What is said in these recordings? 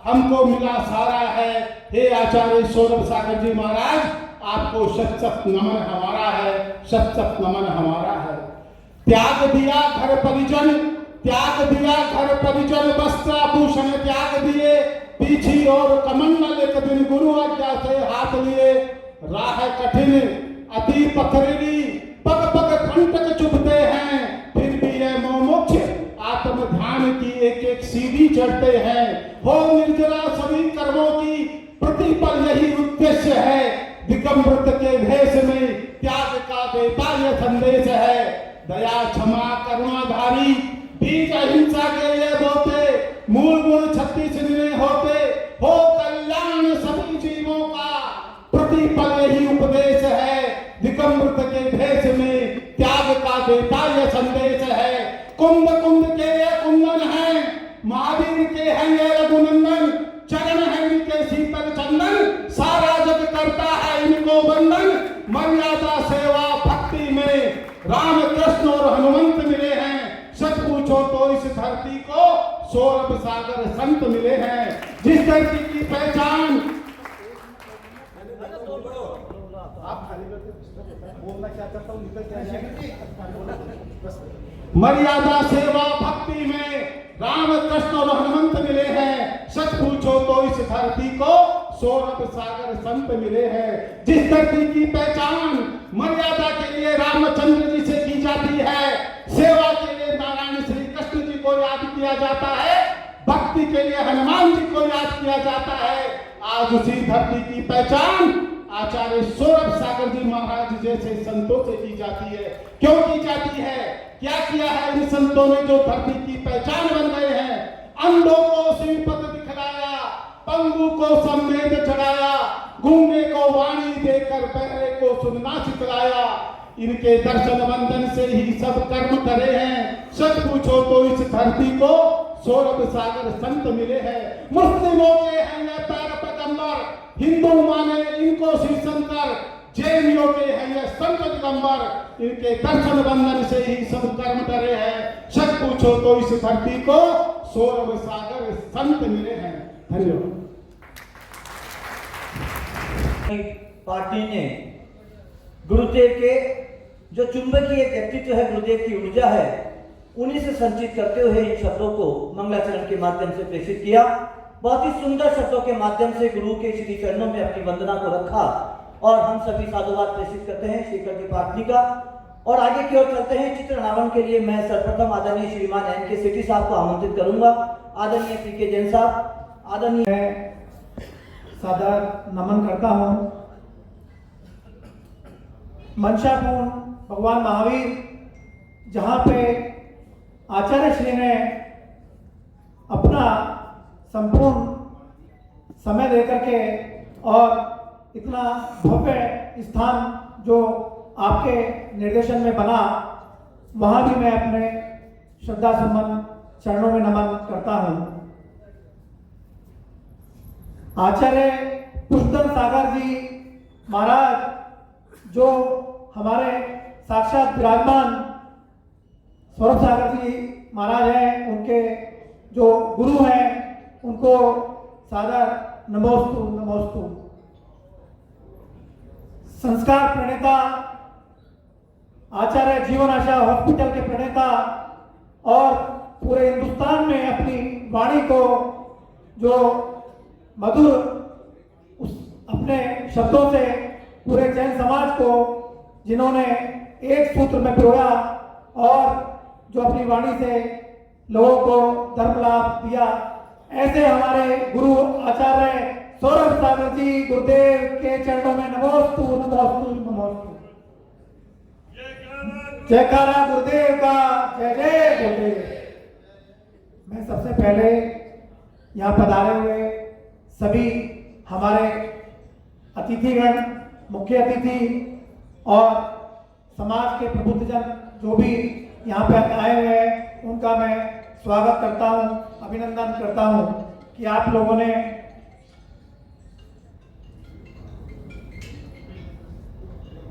हमको मिला सारा है। हे आचार्य सौरभ सागर जी महाराज, आपको शत शत नमन हमारा है, शत शत नमन हमारा है। त्याग दिया घर परिजन, त्याग दिया घर परिजन, वस्त्राभूषण त्याग दिए, पीछी और कमंडल एक दिन गुरु आज्ञा से हाथ लिए। राह कठिन अति पथरीली, पग पग कंटक चुभते हैं, फिर भी ये मोमुक्ष आत्म ध्यान की एक एक सीढ़ी चढ़ते हैं। हो निर्जरा सभी कर्मों की, प्रतिपल यही उद्देश्य है। दिगंबरत के भेष में त्याग का देता यह संदेश है। दया क्षमा करुणाधारी, बीज अहिंसा के ये बोते, मूल गुण 36 निरे होते। हो कल्याण सभी जीवों का, प्रतिपल यही उपदेश है। दिगंबरत के भेष में त्याग का देता यह संदेश है। कुंद कुंद के ये कुंदन है, महावीर के हैं ये रघुनंदन, चरण है इनके शीतल चंदन, सारा जग करता है इनको वंदन। मर्यादा सेवा भक्ति में राम कृष्ण और हनुमंत मिले हैं। सच पूछो तो इस धरती को सौरभ सागर संत मिले हैं। जिस धरती की पहचान आप बोलना क्या चाहता हूँ, मर्यादा सेवा भक्ति में राम कृष्ण और हनुमंत मिले हैं। सच पूछो तो इस धरती को सौरभ सागर संत मिले हैं। जिस धरती की पहचान मर्यादा के लिए रामचंद्र जी से की जाती है, सेवा के लिए नारायण श्री कृष्ण जी को याद किया जाता है, भक्ति के लिए हनुमान जी को याद किया जाता है, आज उसी धरती की पहचान आचार्य सौरभ सागर जी महाराज जैसे संतों से की जाती है। क्यों की जाती है? क्या किया है इन संतों ने जो धरती की पहचान बन गए हैं? अंधों को श्रीपद दिखलाया, पंगु को सम्मेद चढ़ाया, गूंगे को वाणी देकर बहरे को सुनना सिखलाया। इनके दर्शन वंदन से ही सब कर्म करे हैं। सच पूछो तो इस धरती को सौरभ सागर संत मिले हैं। मुस्लिमों के हैं ये पैर पैगंबर, हिंदू माने इनको श्री शंकर, जैनियों के हैं ये संत दिगंबर, इनके दर्शन वंदन से ही सब कर्म करे हैं। सच पूछो तो इस धरती को सौरभ सागर संत मिले हैं। धन्यवाद। पार्टी ने गुरुदेव के जो चुंबकीय व्यक्तित्व है, गुरुदेव की ऊर्जा है, उन्हीं से संचित करते हुए इन शब्दों को मंगलाचरण के माध्यम से प्रेषित किया। बहुत ही सुंदर शब्दों के माध्यम से गुरु के श्री चरणों में अपनी वंदना को रखा और हम सभी साधुवाद प्रेषित करते हैं श्रीकर की प्रार्थना का। और आगे की ओर चलते हैं। चित्र अनावरण के लिए मैं सर्वप्रथम आदरणीय श्रीमान एन के सेठी साहब को आमंत्रित करूंगा। आदरणीय पी के जैन साहब, आदरणीय सादर नमन करता हूं। मंशापूर्ण भगवान महावीर जहां पे आचार्य श्री ने अपना संपूर्ण समय देकर के और इतना भव्य स्थान जो आपके निर्देशन में बना, वहां भी मैं अपने श्रद्धा सुमन चरणों में नमन करता हूं। आचार्य पुष्कर सागर जी महाराज जो हमारे साक्षात विराजमान सौरभ सागर जी महाराज हैं, उनके जो गुरु हैं, उनको सादर नमोस्तु नमोस्तु। संस्कार प्रणेता आचार्य जीवन आशा हॉस्पिटल के प्रणेता और पूरे हिंदुस्तान में अपनी वाणी को जो मधुर उस अपने शब्दों से पूरे जैन समाज को जिन्होंने एक सूत्र में पिरोया और जो अपनी वाणी से लोगों को धर्म लाभ दिया, ऐसे हमारे गुरु आचार्य सौरभ सागर जी गुरुदेव के चरणों में नमोस्तु नमोस्तु नमोस्तु। जयकारा गुरुदेव का, जय जय गुरुदेव। मैं सबसे पहले यहाँ पधारे हुए सभी हमारे अतिथिगण, मुख्य अतिथि और समाज के प्रबुद्धजन जो भी यहाँ पे आए हुए हैं, उनका मैं स्वागत करता हूँ, अभिनंदन करता हूँ कि आप लोगों ने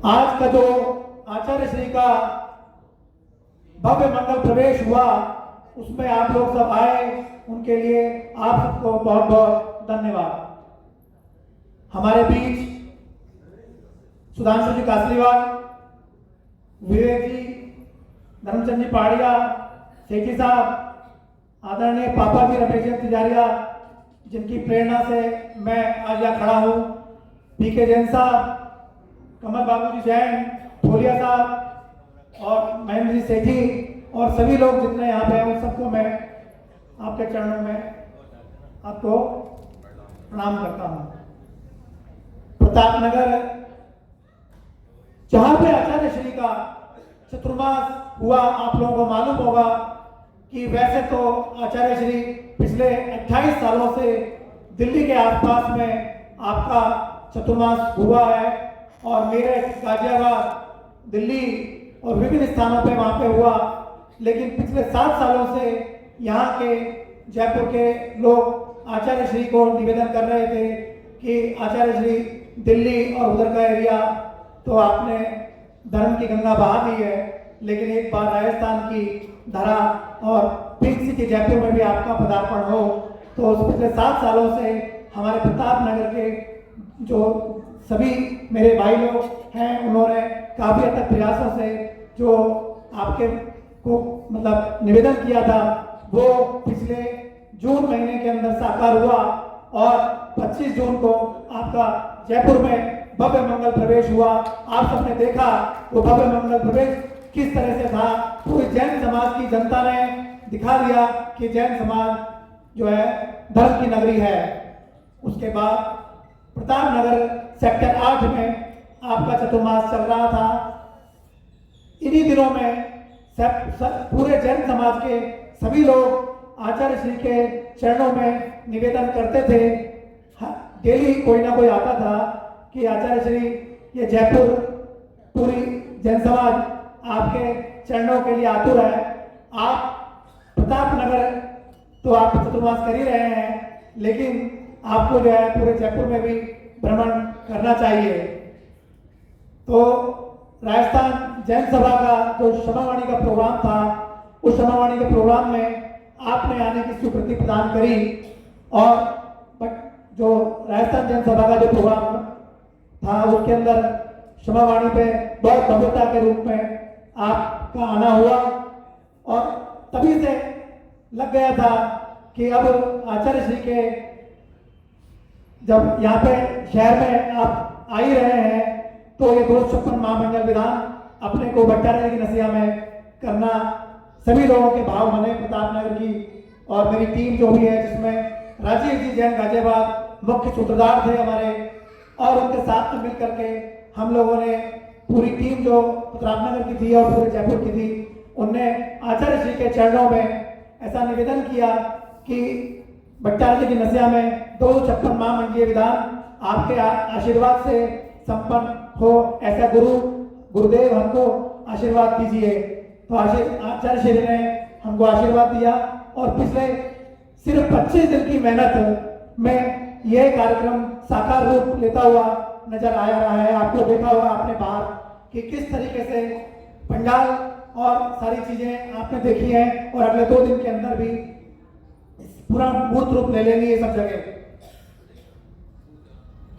आज का जो आचार्य श्री का भव्य मंगल प्रवेश हुआ, उसमें आप लोग सब आए, उनके लिए आप सबको बहुत बहुत धन्यवाद। हमारे बीच सुधांशु जी कासलीवाल, विवेक जी, धर्मचंद जी पहाड़िया, सेठी साहब, आदरणीय पापा जी रमेश जी तिजारिया, जिनकी प्रेरणा से मैं आज यहाँ खड़ा हूँ, पीके जैन साहब, कमल बाबू जी जैन, ढोलिया साहब और महेंद्र जी सेठी और सभी लोग जितने यहाँ पे हैं उन सबको मैं आपके चरणों में आपको प्रणाम करता हूँ। प्रतापनगर जहाँ पे आचार्य श्री का चतुर्मास हुआ, आप लोगों को मालूम होगा कि वैसे तो आचार्य श्री पिछले 28 सालों से दिल्ली के आसपास में आपका चतुर्मास हुआ है और मेरठ, गाजियाबाद, दिल्ली और विभिन्न स्थानों पे वहाँ पे हुआ, लेकिन पिछले 7 सालों से यहाँ के जयपुर के लोग आचार्य श्री को निवेदन कर रहे थे कि आचार्य श्री दिल्ली और उधर का एरिया तो आपने धर्म की गंगा बहा दी है, लेकिन एक बार राजस्थान की धरा और पिंक सिटी जयपुर में भी आपका पदार्पण हो। तो पिछले 7 सालों से हमारे प्रतापनगर के जो सभी मेरे भाई लोग हैं, उन्होंने काफ़ी हद तक प्रयासों से जो आपके को मतलब निवेदन किया था वो पिछले जून महीने के अंदर साकार हुआ और 25 जून को आपका जयपुर में भव्य मंगल प्रवेश हुआ। आप सबने देखा वो भव्य मंगल प्रवेश किस तरह से था। पूरी जैन समाज की जनता ने दिखा दिया कि जैन समाज जो है धर्म की नगरी है। उसके बाद प्रतापनगर सेक्टर 8 में आपका चतुर्मास चल रहा था। इन्हीं दिनों में पूरे जैन समाज के सभी लोग आचार्य श्री के चरणों में निवेदन करते थे। डेली कोई ना कोई आता था कि आचार्य श्री ये जयपुर पूरी जैन समाज आपके चरणों के लिए आतुर है। आप प्रतापनगर तो आप चतुर्मास कर ही रहे हैं, लेकिन आपको जो है पूरे जयपुर में भी भ्रमण करना चाहिए। तो राजस्थान जैन सभा का जो क्षमावाणी का प्रोग्राम था, उस क्षमावाणी के प्रोग्राम में आपने आने की स्वीकृति प्रदान करी और जो राजस्थान जैन सभा का जो प्रोग्राम था उसके अंदर क्षमावाणी पे बहुत भव्यता के रूप में आपका आना हुआ और तभी से लग गया था कि अब आचार्य श्री के जब यहाँ पे शहर में आप आ ही रहे हैं तो ये 256 महामंगल विधान अपने को भट्टाचार्य की नसीहा में करना सभी लोगों के भाव बने। प्रतापनगर की और मेरी टीम जो भी है, जिसमें राजीव जी जैन गाजियाबाद मुख्य सूत्रधार थे हमारे, और उनके साथ में मिलकर के हम लोगों ने पूरी टीम जो प्रतापनगर की थी और पूरे जयपुर की थी, उनने आचार्य श्री के चरणों में ऐसा निवेदन किया कि भट्टाचार्य की नसीहा में 256 महामंगलीय विधान आपके आशीर्वाद से संपन्न हो, ऐसा गुरुदेव हमको आशीर्वाद दीजिए। तो आचार्य श्री ने हमको आशीर्वाद दिया और पिछले सिर्फ 25 दिन की मेहनत में यह कार्यक्रम साकार रूप लेता हुआ नजर आ रहा है। आपको देखा होगा आपने बाहर कि किस तरीके से पंडाल और सारी चीजें आपने देखी हैं और अगले 2 दिन के अंदर भी पूरा मूर्त रूप ले लेंगे ये सब जगह।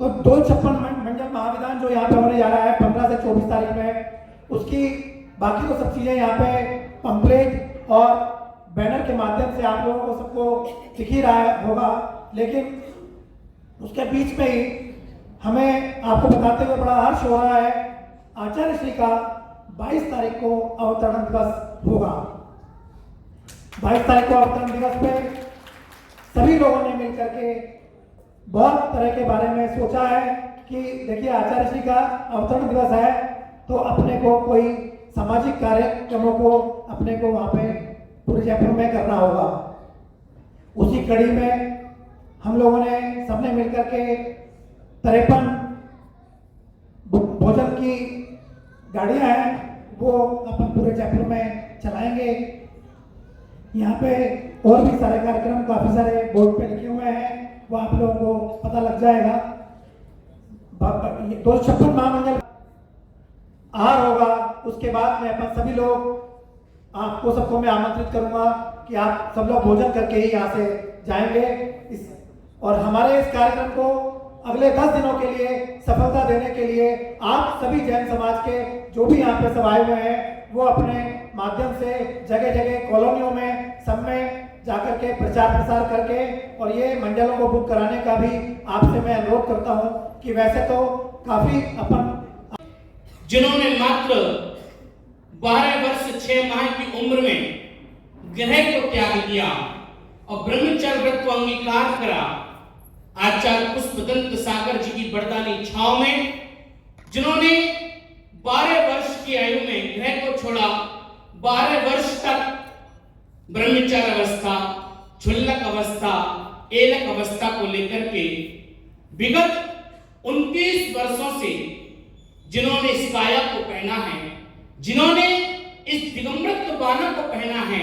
तो 256 मंडल महाविधान जो यहाँ पे होने जा रहा है 15 से 24 तारीख में, उसकी बाकी तो सब चीजें यहाँ पे पंपलेट और बैनर के माध्यम से आप लोगों को सबको दिख ही रहा होगा, लेकिन उसके बीच में ही हमें आपको बताते हुए बड़ा हर्ष हो रहा है। आचार्य श्री का 22 तारीख को अवतरण दिवस होगा। 22 तारीख को अवतरण दिवस पे सभी लोगों ने मिलकर के बहुत तरह के बारे में सोचा है कि देखिए आचार्य श्री का अवतरण दिवस है तो अपने को कोई सामाजिक कार्यक्रमों को अपने को वहाँ पे पूरे जयपुर में करना होगा। उसी कड़ी में हम लोगों ने सबने मिलकर के 53 भोजन की गाड़ियां हैं वो अपन पूरे जयपुर में चलाएंगे। यहाँ पे और भी सारे कार्यक्रम काफी सारे बोर्ड पे लिखे हुए हैं, वो आप लोगों को पता लग जाएगा। 256 महामंगल आहार होगा, उसके बाद में अपन सभी लोग आपको सबको मैं आमंत्रित करूंगा कि आप सब लोग भोजन करके ही यहाँ से जाएंगे। इस और हमारे इस कार्यक्रम को अगले 10 दिनों के लिए सफलता देने के लिए आप सभी जैन समाज के जो भी यहाँ पे सब आए हुए हैं वो अपने माध्यम से जगह जगह कॉलोनियों में सब में जाकर के प्रचार प्रसार करके और ये मंडलों को बुक कराने का भी आपसे मैं अनुरोध करता हूँ कि वैसे तो काफी अपन जिन्होंने मात्र 12 वर्ष 6 माह की उम्र में ग्रह को त्याग दिया और ब्रह्मचर्य व्रत को अंगीकार करा, आचार्य पुष्पदंत सागर जी की वरदानी छाव में जिन्होंने 12 वर्ष की आयु में ग्रह को छोड़ा, 12 वर्ष तक ब्रह्मचर्य अवस्था, क्षुल्लक अवस्था, एलक अवस्था को लेकर के विगत 29 वर्षों से जिन्होंने इस काया को पहना है, जिन्होंने इस दिगंबरत्व बाना को पहना है,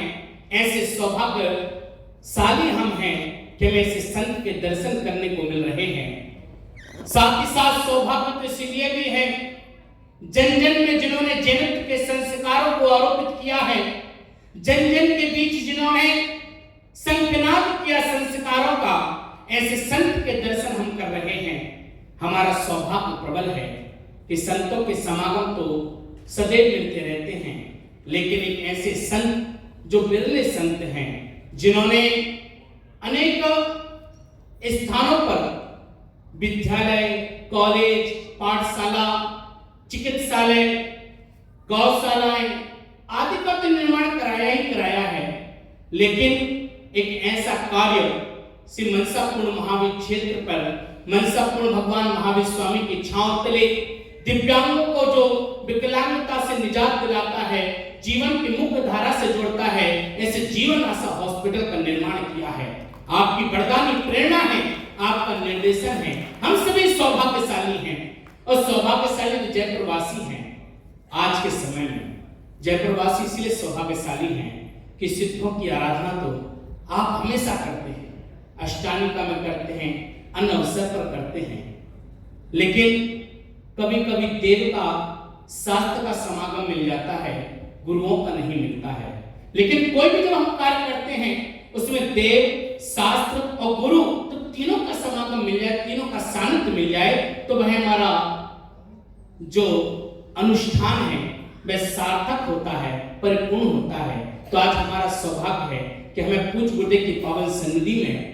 ऐसे सौभाग्यशाली हम हैं कि हमें ऐसे संत के दर्शन करने को मिल रहे हैं। साथ ही साथ सौभाग्य तो इसलिए भी है जन जन में जिन्होंने जैनत्व के संस्कारों को आरोपित किया है, जन जन के बीच जिन्होंने संकनाद किया संस्कारों का, ऐसे संत के दर्शन हम कर रहे हैं। हमारा सौभाग्य प्रबल है कि संतों के समागम तो सदैव मिलते रहते हैं, लेकिन एक ऐसे संत जो बिरले संत हैं जिन्होंने अनेक स्थानों पर विद्यालय, कॉलेज, पाठशाला, चिकित्सालय, गौशालाएं आदि का तो निर्माण कराया ही कराया है, लेकिन एक ऐसा कार्य श्री मनसापूर्ण महावीर क्षेत्र पर मनसापूर्ण भगवान महावीर स्वामी की छांव तले दिव्यांगों को जो विकलांगता से निजात दिलाता है, जीवन की मुख्य धारा से जोड़ता है, ऐसे जीवन आशा हॉस्पिटल का निर्माण किया है। आपकी वरदानी प्रेरणा है, आपका निर्देशन है। हम सभी सौभाग्यशाली हैं और सौभाग्यशाली तो जयपुरवासी हैं। आज के समय में जयपुरवासी इसलिए सौभाग्यशाली हैं कि सिद्धों की आराधना तो आप हमेशा करते हैं, अष्टांगिका में करते हैं, अन्य अवसर पर करते हैं, लेकिन कभी कभी देव का शास्त्र का समागम मिल जाता है, गुरुओं का नहीं मिलता है। लेकिन कोई भी जब हम कार्य करते हैं उसमें देव, शास्त्र और गुरु तो तीनों का समागम मिल जाए, तीनों का सानिध्य मिल जाए, तो वह हमारा जो अनुष्ठान है वह सार्थक होता है, परिपूर्ण होता है। तो आज हमारा सौभाग्य है कि हमें पूज्य गुरुदेव की पावन सन्निधि में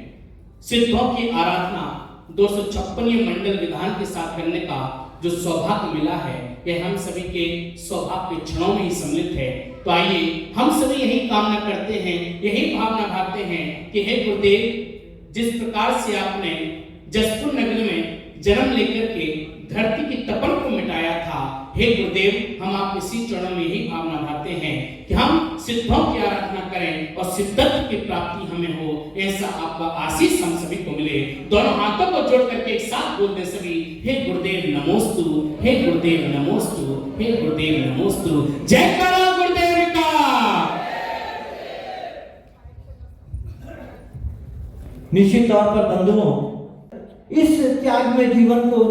सिद्धों की आराधना 256वें मंडल विधान के साथ करने का जो सौभाग्य मिला है, यह हम सभी के सौभाग्य के क्षणों में ही सम्मिलित है। तो आइए हम सभी यही कामना करते हैं, यही भावना भावते हैं कि हे गुरुदेव, जिस प्रकार से आपने जसपुर नगर में जन्म लेकर के धरती की तपन को मिटाया था, हे गुरुदेव, हम आप इसी चरणों में यही भावना भावते हैं कि हम सिद्धों की आराधना करें और सिद्धत्व की प्राप्ति हमें हो, ऐसा आपका आशीष हम सभी को मिले। दोनों हाथों को जोड़ करके एक साथ बोल दे सभी, हे गुरुदेव नमोस्तु, हे गुरुदेव नमोस्तु, हे गुरुदेव नमोस्तु। जय करो गुरुदेव का। निश्चित तौर पर बंधुओं, इस त्याग में जीवन को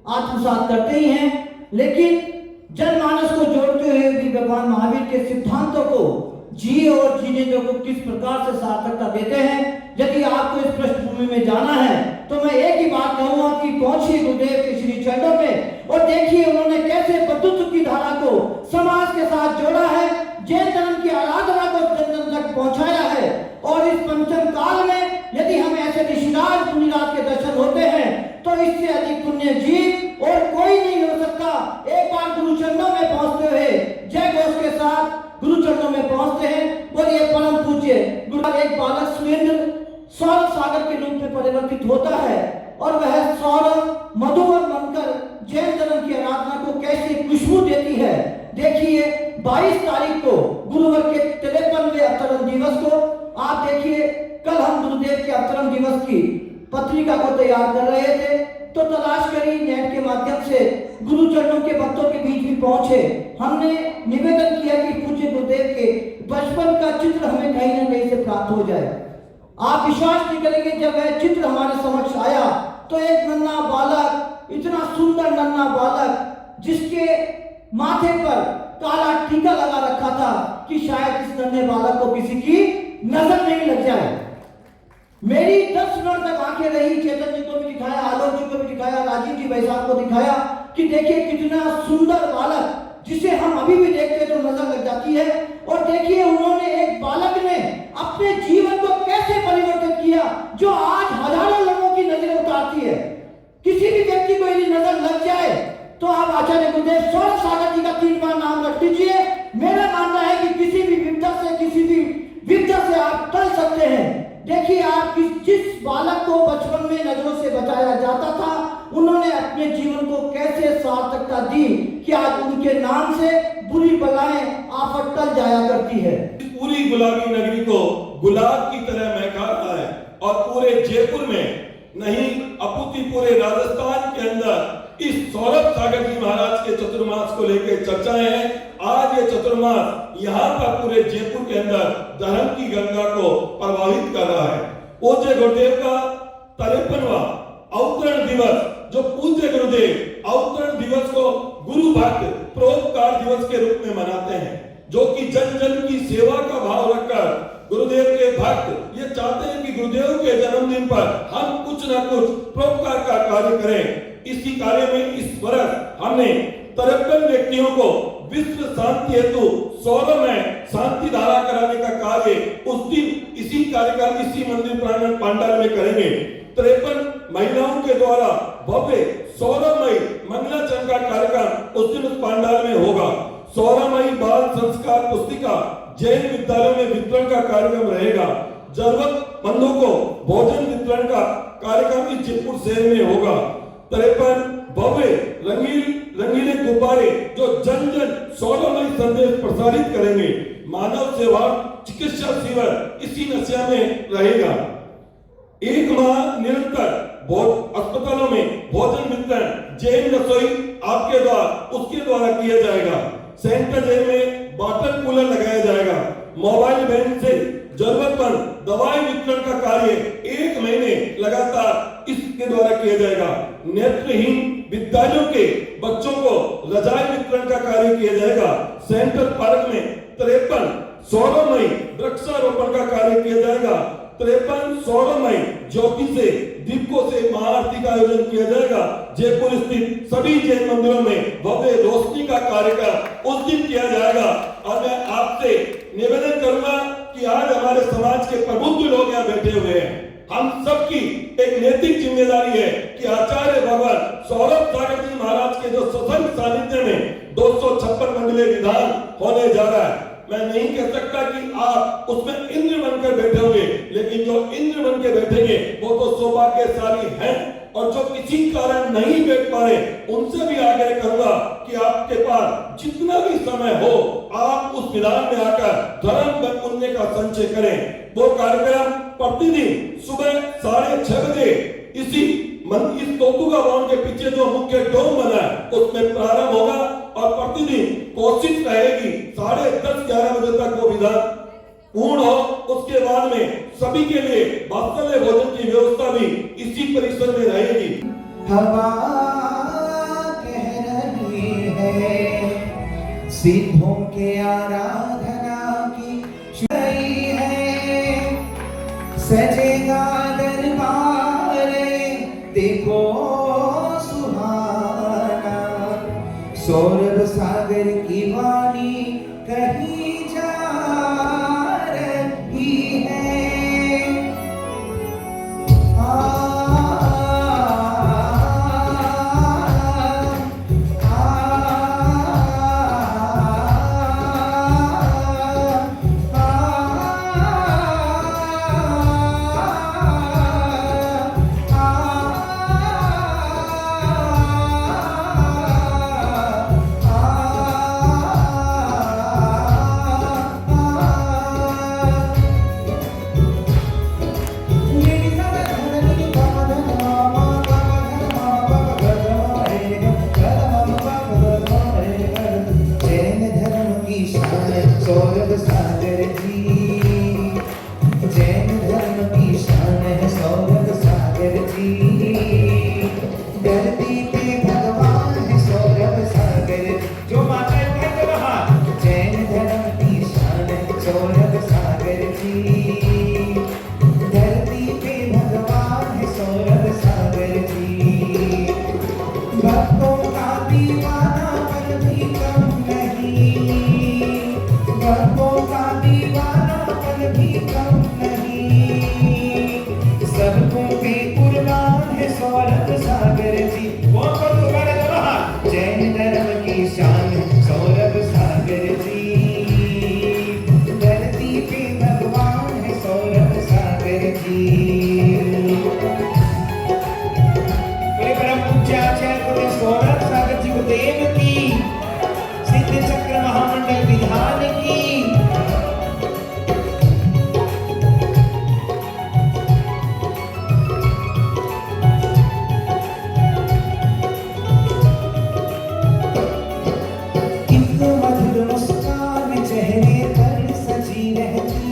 आत्मसात करते ही हैं, लेकिन जनमानस को जोड़ते हुए भी भगवान महावीर के सिद्धांतों को जिए और जीने को किस प्रकार से सार्थकता देते हैं। यदि आपको इस पृष्ठभूमि में जाना है तो मैं एक ही बात कहूंगा कि पहुंचिए गुरुदेव के श्री चरणों में और देखिए उन्होंने कैसे बंधुत्व की धारा को समाज के साथ जोड़ा है, जैन धर्म की आराधना को जन जन तक पहुंचाया है। और इस पंचम काल में यदि हम ऐसे ऋषिराज मुनिराज के दर्शन होते हैं तो इससे अधिक पुण्य जीव और कोई नहीं हो सकता। एक बार गुरु चरणों में पहुंचते हुए जय घोष के साथ गुरु चरणों में पहुंचते हैं। बोलिए परम पूज्य गुरु। एक बालक सुरेंद्र सौरभ सागर के रूप में परिवर्तित होता है और वह सौरभ मधुवर बनकर जैन धर्म की आराधना को कैसे खुशबू देती है। देखिए 22 तारीख को गुरुवर के 53वें अवतरण दिवस को आप देखिए, कल हम गुरुदेव के अवतरण दिवस की पत्रिका को तैयार कर रहे थे तो तलाश करी नेट के माध्यम से गुरु चरणों के भक्तों के बीच भी पहुंचे। हमने निवेदन किया कि पूज्य गुरुदेव के बचपन का चित्र हमें कहीं ना कहीं से प्राप्त हो जाए। आप विश्वास नहीं करेंगे, जब वह चित्र हमारे समक्ष आया तो एक नन्हा बालक, इतना सुंदर नन्हा बालक जिसके माथे पर काला टीका लगा रखा था कि शायद इस नन्हे बालक को किसी की नजर नहीं लग जाए। मेरी 10 मिनट तक आंखें रही, चेतन जी को भी दिखाया, आलोक जी को भी दिखाया, राजीव जी भाई साहब को दिखाया कि देखिए कितना सुंदर बालक, जिसे हम अभी भी देखते तो नजर लग जाती है। और देखिए उन्होंने, एक बालक ने अपने जीवन को कैसे परिवर्तित किया, जो आज हजारों लोगों की नजरें उतारती है। किसी भी व्यक्ति को यदि नजर लग जाए तो आप आचार्य गुरुदेव सौरभ सागर जी का 3 बार नाम रख लीजिए। मेरा मानना है कि किसी भी विपदा से, किसी भी विपदा से आप टल सकते हैं। देखिए आप जिस बालक को बचपन में नजरों से बचाया जाता था, उन्होंने अपने जीवन को कैसे सार्थकता दी कि आज उनके नाम से बुरी बलाएं आफत टल जाया करती है। पूरी गुलाबी नगरी को गुलाब की तरह महका रहा है और पूरे जयपुर में नहीं अपूर्ति पूरे राजस्थान के अंदर इस सौरभ सागर जी महाराज के चतुर्मास को लेकर चर्चाएं हैं। आज ये चतुर्मास यहाँ पर पूरे जयपुर के अंदर धर्म की गंगा को प्रभावित कर रहा है। पूज्य गुरुदेव का 53वां अवतरण दिवस, जो पूज्य गुरुदेव अवतरण दिवस को गुरु भक्त परोपकार दिवस के रूप में मनाते हैं, जो कि जन जन की सेवा का भाव रखकर गुरुदेव के भक्त ये चाहते हैं कि गुरुदेव के जन्मदिन पर हम कुछ ना कुछ परोपकार का कार्य करें। इसी कार्य में इस वर्ष हमने 53 व्यक्तियों को विश्व शांति हेतु 16 में शांति धारा कराने का कार्य उस दिन इसी कार्यक्रम, इसी मंदिर प्रांगण पंडाल में करेंगे। 53 महिलाओं के द्वारा भव्य 16 मई मंगलाचरण का कार्यक्रम उस दिन उस पंडाल में होगा। 16 मई बाल संस्कार पुस्तिका जैन विद्यालयों में वितरण का कार्यक्रम रहेगा। जरूरतमंदों को भोजन वितरण का कार्यक्रम इस जयपुर शहर में होगा। 53 भव्य रंगीले गुब्बारे जो जन जन 16 मई संदेश प्रसारित करेंगे। मानव सेवा चिकित्सा शिविर इसी नशा में रहेगा। 1 माह निरंतर अस्पतालों में भोजन वितरण जैन रसोई आपके द्वारा उसके द्वारा किया जाएगा। सेंटर जेल में वाटर कूलर लगाया जाएगा। मोबाइल वैन से जरूरतमंद दवाई वितरण का कार्य 1 महीने लगातार इसके द्वारा किया जाएगा। नेत्रहीन विद्यालयों के बच्चों को रजाई वितरण का कार्य किया जाएगा। सेंट्रल पार्क में 53 16 मई वृक्षारोपण का कार्य किया जाएगा। 53 16 मई ज्योति से दीपकों से महाआरती का आयोजन किया जाएगा। जयपुर स्थित सभी जैन मंदिरों में भव्य रोशनी का कार्यक्रम उस दिन किया जाएगा। और मैं आपसे निवेदन करूंगा कि आज हमारे समाज के प्रबुद्ध लोग यहाँ बैठे हुए हैं। हम सबकी एक नैतिक जिम्मेदारी है कि आचार्य भगवान सौरभ सागर जी महाराज के जो सत्संग सानिध्य में 256 मंडलीय विधान होने जा रहा है, मैं नहीं कह सकता कि आप उसमें इंद्र बनकर बैठे होंगे, लेकिन जो इंद्र बन के बैठेंगे वो तो सौभाग्यशाली हैं। और जो किसी कारण नहीं बैठ पा रहे, उनसे भी आग्रह करूंगा कि आपके पास जितना भी समय हो आप उस विधान में आकर धर्म पुण्य का संचय करें। वो कार्यक्रम प्रतिदिन सुबह 6:30 बजे इस तोतुका भवन के पीछे जो मुख्य डोम बना है उसमें प्रारंभ होगा और प्रतिदिन कोशिश रहेगी 10:30-11 बजे तक वो विधान पूर्ण हो। उसके बाद में सभी के लिए वात्सल्य भोजन की व्यवस्था भी इसी परिसर में रहेगी। हवा कह रही है सिद्धों के आराधना की शुरुआत है। सजेगा दरबार देखो सुहाना, सौरभ सागर की वाणी कहीं जा रही है। बोले परम पूज्य आचार्य गुरुदेव सौरभ सागर जी गुरुदेव की, सिद्ध चक्र महामंडल विधान की। कितने मधुर मुस्कान चेहरे पर सजी रहती,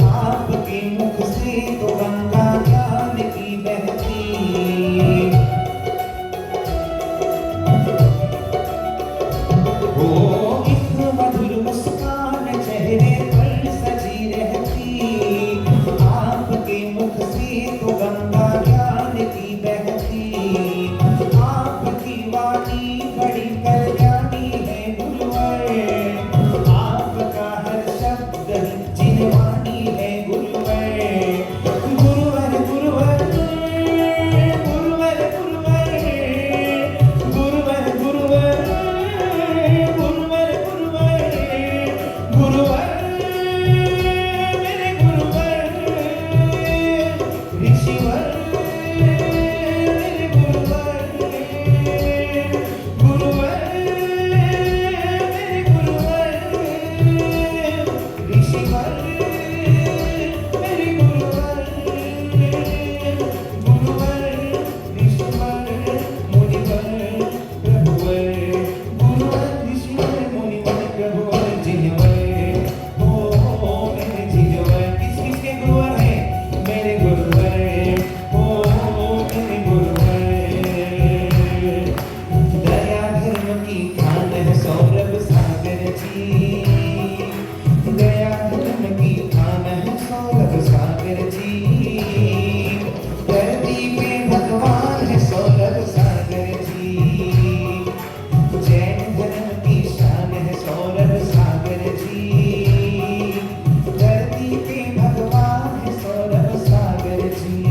आपके मुख से तो गंगा ज्ञान की बहती। ओ कितने मधुर मुस्कान चेहरे पर सजी रहती, आपके मुख से तो गंगा ज्ञान की बहती। आपकी वाणी बड़ी कल्याणी है गुरुवर, आपका हर शब्द जिनवाणी है गुरुवर। गुरुवर गुरुवर गुरुवर गुरुवर गुरुवर गुरुवर गुरुवर गुरुवर गुरुवर मेरे गुरुवर ऋषिवर मेरे गुरुवर गुरुवर मेरे गुरुवर ऋषिवर मेरे गुरुवर गुरुवर ऋषिवर मुनिवर प्रभुवर गुरुवर ऋषिवर मुनिवर प्रभुवर जिनवर। ओ मेरे जिनवर किस किस के गुरुवर हैं? मेरे गुरुवर। ओ मेरे गुरुवर। दया धर्म की खान है सौरभ सागर जी, दया धर्म की खान है सौरभ सागर जी। धरती पे भगवान है सौरभ सागर जी, जैन धर्म की शान है सौरभ सागर जी। धरती पे भगवान है सौरभ सागर जी।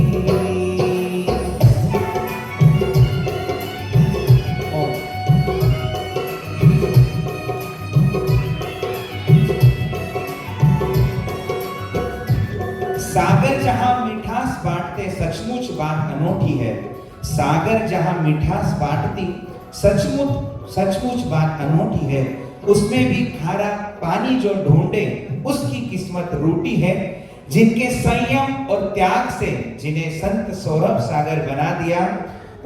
सागर जहां मिठास बांटते सचमुच बात अनोखी है। सागर जहां मिठास बांटती सचमुच बात अनोखी है। उसमें भी खारा पानी जो ढूंढे उसकी किस्मत रूठी है। जिनके संयम और त्याग से जिन्हें संत सौरभ सागर बना दिया,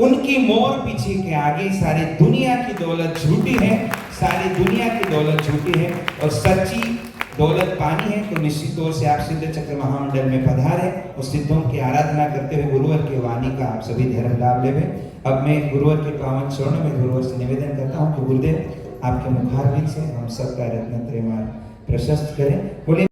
उनकी मोर पीछे के आगे सारी दुनिया की दौलत झूठी है, सारी दुनिया की दौलत झूठी है। और सच्ची दौलत पानी है तो निश्चित तौर से आप सिद्ध चक्र महामंडल में पधारे और सिद्धों की आराधना करते हुए गुरुवर के वाणी का आप सभी धर्म लाभ लेवे। अब मैं गुरुवर के पावन चरणों में गुरुवर से निवेदन करता हूँ कि गुरुदेव आपके मुखारविंद से हम सबका रत्न त्रयमाला प्रशस्त करें। बोले